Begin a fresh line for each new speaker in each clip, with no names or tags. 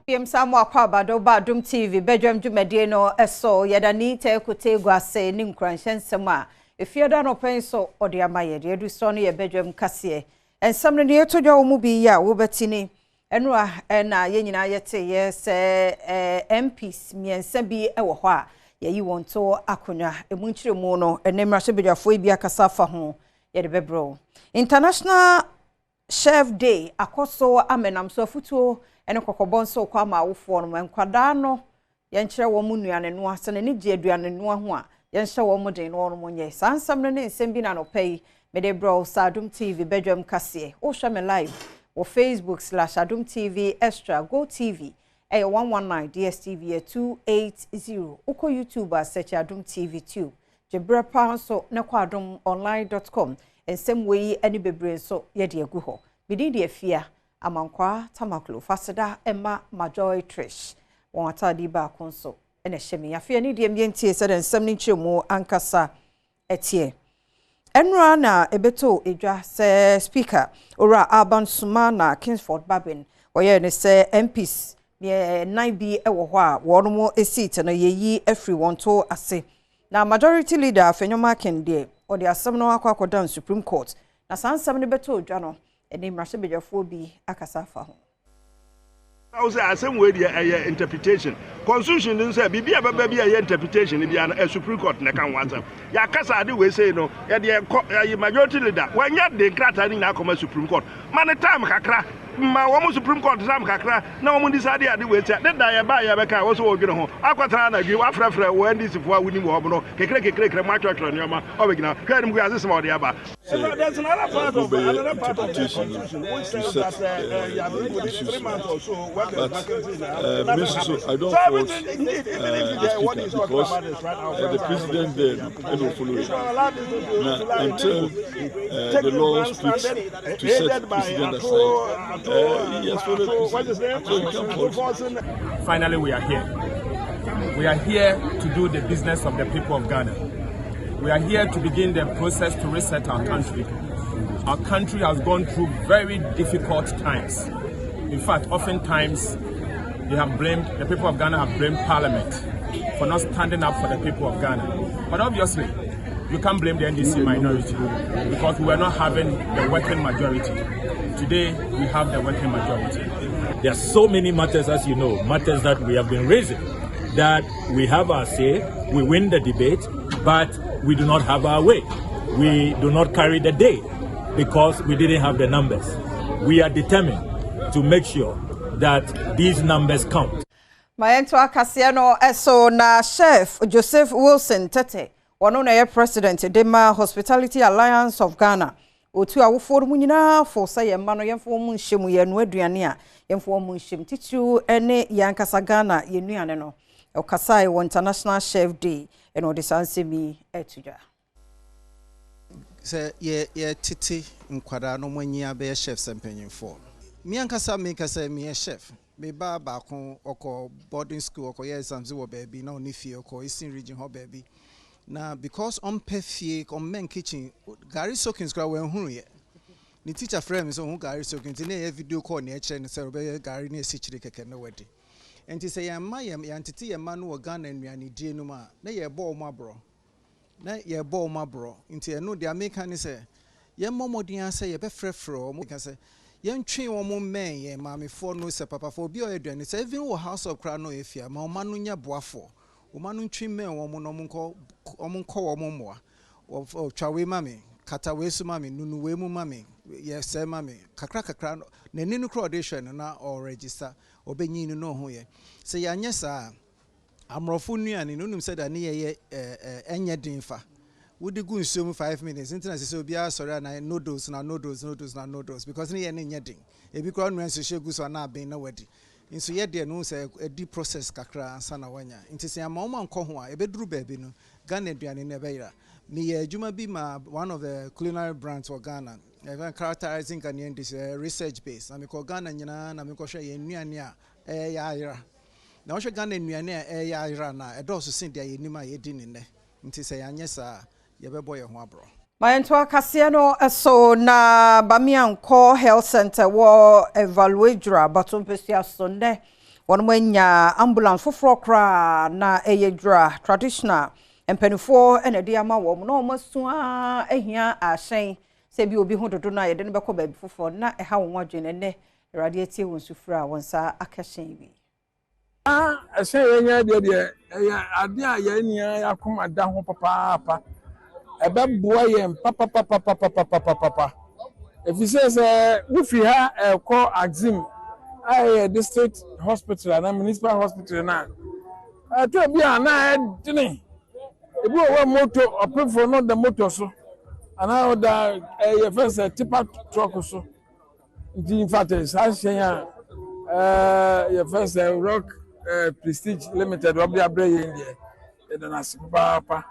PM Samu akwa Badwam TV Badwam dwumade no eso yedani te kote guase ni nkranhye nsem a efiada no pen so ode amaye de edu so no ye Badwam kase ensem no ye todwa wo mu bi ya wo betini enu a na ye nyina yete ye se MPs miensa bi ewo ho a ye yi won to akonya emu nkyiremu no enemrahye bedwafo bi akasa fa ho ye de bebro International Chef Day akoso amenam so afutuo ene kokobon so kwa ma awofo no enkwada no yenkyere wo mu nuane no asene ne gye aduane no ho a yenhye wo mu den no mo nye sansam no ne nsem bi na no pay mede bro Adom TV Badwam kase o hwe me live wo Facebook/Adom TV Extra Go TV 119 DSTV 280 uko YouTube search Adom TV 2 jebre pa so ne kwa adomonline.com ensem we ani bebre so ye de agu ho bidi de afia amankwa tamaklo faseda emma majoy trish won atadi ba konso ene hyeme afia ni de mientie se de nsem ni nkyemu ankasa etie enra na ebeto edwa se speaker ora Urban Suma na Kingsford Babin oye ne se MPs me nine bi ewo ho a wono seat na yeyi everyone to ase na majority leader Fenyoma Kende or the asem no akwa Supreme Court na sansam ne beto odwa no ene mrahye bedwafo bi akasa fa ho
I was asem we the interpretation constitution didn't say bibia baba bi interpretation bi a Supreme Court na kan wansam ya kasa de we say no ya the majority leader when ya de krata ni na come Supreme Court man time kakra ma wo Supreme Court time kakra na wo decide ade we say de da ya ba ya be ka wo so wo dwene ho akwatara na gwi afrafra wo ndc fo awuni wo no kekre ma twatwa ne ma obegina kwan mu ya sema ode aba there's another part of constitution which says that with 3 months or so
I don't fault the speaker because the president there will follow it. Now, until the law speaks to set the president aside, he has followed the president, so he can't fault.
Finally, we are here. We are here to do the business of the people of Ghana. We are here to begin the process to reset our country. Our country has gone through very difficult times. In fact, oftentimes, the people of Ghana have blamed Parliament for not standing up for the people of Ghana. But obviously, you can't blame the NDC minority because we were not having the working majority. Today, we have the working majority.
There are so many matters, as you know, matters that we have been raising, that we have our say, we win the debate, but we do not have our way. We do not carry the day because we didn't have the numbers. We are determined to make sure that these numbers count.
Maento akasiano eso na Chef Joseph Wilson Tete wano na ye president Dema Hospitality Alliance of Ghana otu awofo mu nyina fo sa ye ma no yemfo mu nhyemu ye no aduane a yemfo mu nhyem titu ene yankasa Ghana ye nuane no okasai wo International Chef Day eno de sansemi etudwa
se ye titi nkwada no mwanyia be chef sempanyimfo mi ankasa me kasa mi chef me ba ko oko boarding school oko ye exams wo baby na oni fie oko Eastern region ho baby na because on perfie on men kitchen Gary Soakins kra wen hunu ye ni teacher friend so hu Gary Soakins na ye video call na e kire ne se be Gary na esi kire keke na wedi enti se ya ma ye ntete ye ma no wo Ghana nnuane die no ma na ye bo mo abro na ye bo mo abro enti eno de America ni se ye momodin ase ye be frefro mo ka se yentwe wo mo men ye maamefo no se papa fo bi o eduane se even wo house of cra no efia ma o ma no nya boafo o ma no ntwe men wo mo no mo nko wo mo moa o twawe mame kata we su mame nunu we mu mame ye se mame kakra na ninu crowdation na o register obenyi ni no ho ye se ya nya sa amrofo nuane nunum se da ne ye enye dinfa would go in 5 minutes. Internet is so be sorry na noodles because ni any nyeding. E bi kwa nwan so shegu so na ben na wadi. Inso ye de no say a deep process kakra ansa na wanya. Nti se ama oma nko ho a e beduru baabi no Ghana aduane na be yira. Me ye adwuma bi ma one of the culinary brands for Ghana. Even characterizing Ghanaian this research based. Na me ko Ghana nyina na me ko hwe ye nnuane a ya ayira. Na wo hwe Ghana nnuane a ya ayira na e do so sin dia ye nima ye di ne ne. Nti se ya nyesa
Maento akasiano eso na Bamianko Health Center wo evaluate Badwam pesia sonde One manya ambulance for kra na eyedra traditional empenifo ene de ama wo no omaso a ehia ahyen se bi obi hododo na ye de ne bekọ ba bi fofo na eha wo adwene ne erade atie won sufura wonsa akahyen bi
ahyen enya de ade a ye nia yakoma da ho papa ebeboa ye papa if you say we ha call Axim I district hospital and municipal hospital na to be na dini ebi o motor open for not the motor so and now the first tipper truck so in fact is your first rock prestige limited will be a brain in there then as papa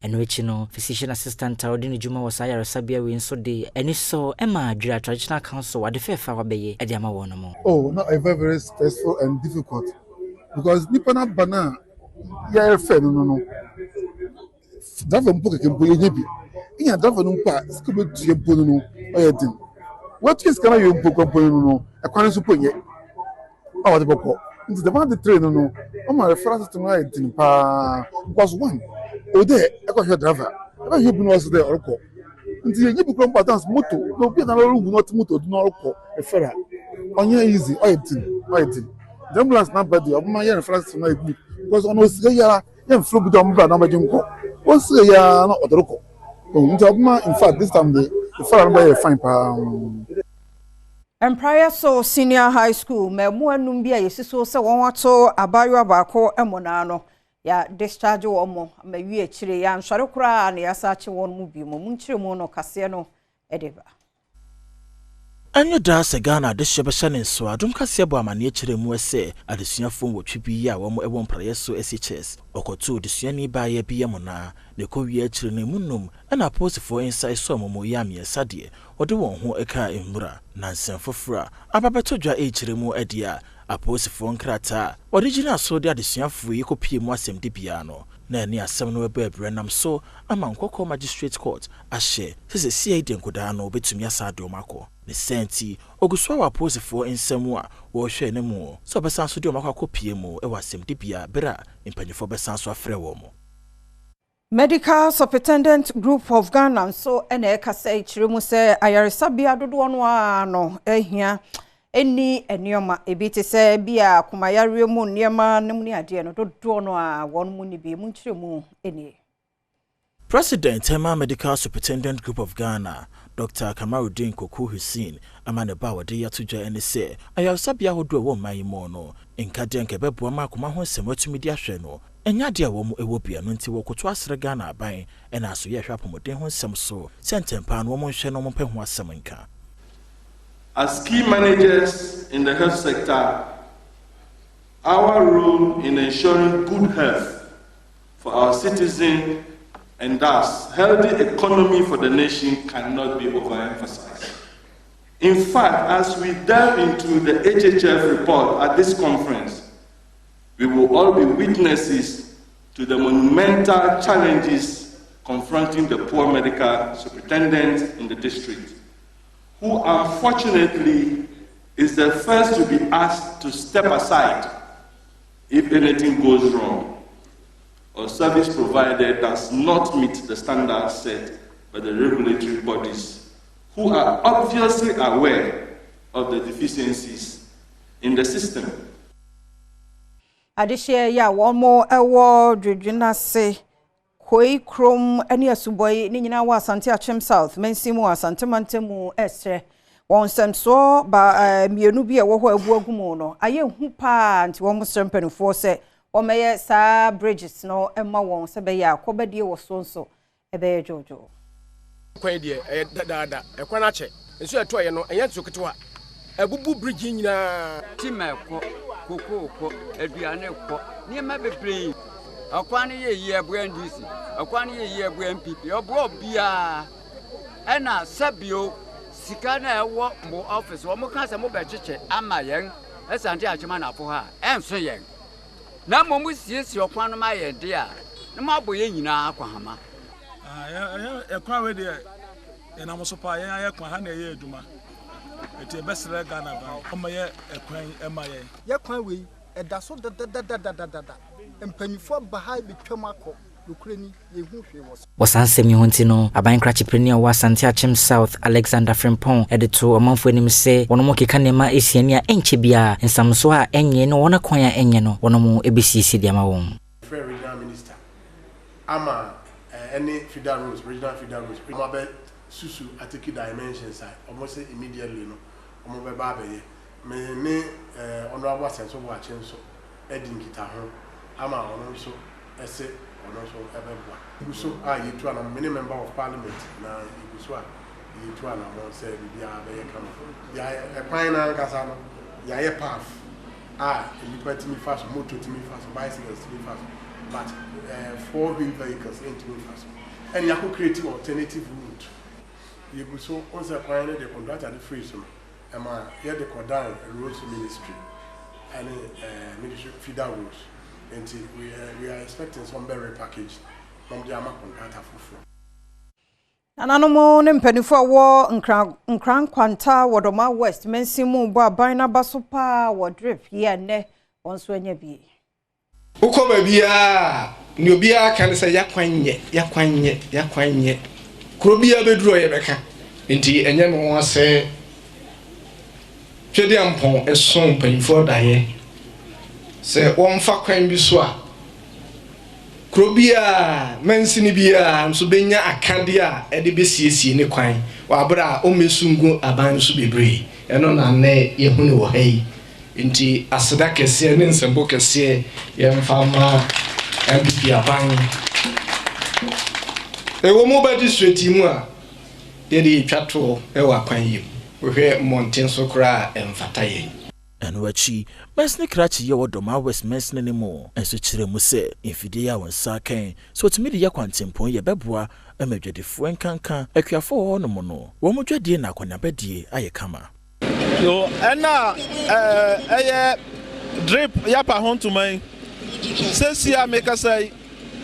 and which physician assistant Odin Juma was I Sabia win so de and so Emma Dra traditional council what the fair flower bay at Yama one.
Oh, not a very stressful and difficult because Nipana Bana, yeah, no. That from Poke can put you. In a different part, scribble to your Puno, or thing. What is can you book up? A quantity support yet? Oh, the book. Into the one the train, no. Oh, my reference to my thing, was one. Oh, there, I got your driver. I hear was there or call. Until you become patterns, moto, no, be another room, not moto, do not call a ferret. On your easy, I think. The ambulance number, the my reference to my book was on us, young flew with umbrella number. What's the not Odoroko? In fact, this time the foreign by a fine pound.
And prior so senior high school, me mo anumbia yesiso se won wato abayo abako emonano ya discharge wo mo me wie chire ya nsware kura na ya sache won mu bi mo munchire mo no kase no edeba.
Anyo da se Ghana de shebesha ne so adum kase bo amane chire mu ese adesuafo wotwe bi ya wo mo ewon praye so SHS okoto desuani ba ya bi yemo na ne ko wie chire ne munum na posifo inside so mo ya me sade ode won ho eka emura na nsenfofura ababetodwa e chire mu adia aposifo nkrata original so de adesuafo yi kopie mu asem de bia no na ni asem no ebe brenam so ama nkoko magistrate court ahye sese CID nkoda no betumi asade omako ne senti oguswa wa posifo nsemu a wo hwe ne mu so besan so de omako kopie mu e wasem de bia bra impanyefo besan so afre wo mu.
Medical Superintendent Group of Ghana so ene kasa chiremu se ayaresabia dodo no ano ehia eni enioma ebiti se bia kumayare mu niema nemni ade no dodo no a won mu ni bi mu chiremu eni.
President Emma Medical Superintendent Group of Ghana Dr. Kamarudin Koku Hussein amane ba wode ya tujwa ene se ayaresabia hodo wo man mo no nkade nke Badwam akoma ho semotumi di ahwe no enya de wo mu ewo bia no nti wo koto asre Ghana aban ena aso ye hwa pomoden ho sem so sentempa no wo hwe no mo pe ho asem nka.
As key managers in the health sector, our role in ensuring good health for our citizens and thus healthy economy for the nation cannot be overemphasized. In fact, as we delve into the HHF report at this conference, we will all be witnesses to the monumental challenges confronting the poor medical superintendents in the district, who unfortunately is the first to be asked to step aside if anything goes wrong or service provider does not meet the standards set by the regulatory bodies, who are obviously aware of the deficiencies in the system.
Adishia ya one more award Regina say Koi Chrome any asuboy ni nyina wa Asante Achem South mensimu Asante Mantemu estre won sem so ba mienu bi e wo ho abuagumu no aye hu pa nti wo msempenfo se o meye sa bridges no emma won se be ya akobadie wo so nso e be jojo
kwan die e dada e kwan ache nso eto ye no enye nsoketewa abubu bridge nyina
timeko kokoko aduane ko niema bebre akwani ye yebu NDC akwani ye yebu MPP obo bia ena sabio sika na ewo mo office wo mo kan se mo be cheche ama yen Asante Achem na afo ha enso yen na mo mu siesie okwan no ma ye de a na mo aboye nyina akwa hama
ekwan we de na mo so pa ye ekwan ha na ye aduma eti besere Ghana ba o ma ye ekwan ema ye
kwan we ɛda so da mpanyifo bahai betwam akɔ lukreni yehu hwe wɔ
wasansem yi honti no aban krachipreneur wa Asante Achim South Alexander Frimpong edito amanfo anim se wono mo keka nema esiani a enche bia nsamso a enye no wona kwan a enye no wono mo ebisisi dia ma won
regional minister ama any federal rules regional federal rules mabe susu atiki dimensions almost immediately no omo be ba be me honorable senso bo Achim so edin kita ho ama ono so ese ono so ebebwa so yitu ana many member of parliament na so yitu ana mo se bibia be ye kama ya kwan na nkasa no ya ye path you me fast motor to me fast bicycles to me fast but four-wheel vehicles into me fast and you could create alternative route you so on the kwan the contract at the free so ama here the Kodan roads ministry and ministry feeder roads. And we are expecting some better package from the Ama contract for.
Ananomo ne mpanifo wo nkran kwanta wodoma West mensimu bo abana basopa wo drip ye ne wonso anya bi.
Ukoba bia ni obia kan se yakwanye kuro bia beduro ye beka nti enye me won se twede ampon eson mpanifo daye se won fa kwan bi so a krobia mansini bia nso benya akade a ede besiesie ne kwan wa abra o mesungu aban so bebre eno na ne ye hunu wo hai nti aseda kese ne nsembo kese ye mfa ma MPP aban ewo mo ba district mu a ye di twato e wa kwan yi wo hwe monten so kra emfata ye
Enwachi, Mesni Krachi ye wodoma West Mesni ni mo. Enso chire mu se, infide ya wansa ken. So timidi ya kwantimpon ye beboa, emedwedefo enkankan, ekuafo ho no mo no. Wo mo dwedie na akonyabedie aye kama.
Yo, ena eye drip ya pa hon to man. Sesia meka say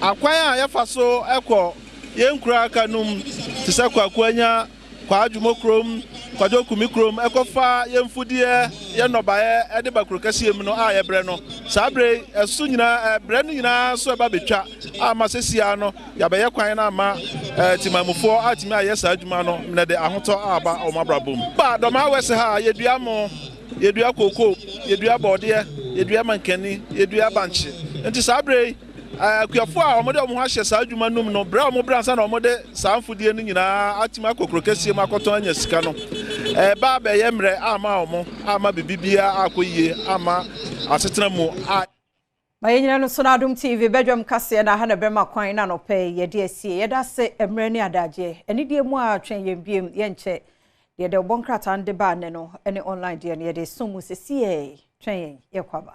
akwan a ye fa so ekọ ye nkura aka num tise kwakwanya kwa adwumokrom kwajo kumikrom ekofa yemfudie ye nobaye ede bakrokase mu no aye bre no sabre esu nyina bre no nyina so eba betwa ama sesia no ya be ye kwan na ama timamufo atimi aye sa adwuma no ne de ahoto aba o mabrabom ba doma wese ha yedua mo yedua koko yedua bode yedua mankani yedua banche enti sabre akuafo a omode omo ha hye sa adwuma num no bra omo bransa na omode sa amfudie no nyina atima kokrokase mu akoto anya sika no ba be ye mre ama omo ama bibibia akoyie ama asetena mu
Mayenya no so na Adom TV Badwam kase na ha na bema kwan na no pe ye de asie ye da se emre ne adaje eni de mu a twen ye biem ye nche ye de bonkrata nde ba ne no ene online de ne ye de somu se sie twen ye kwaba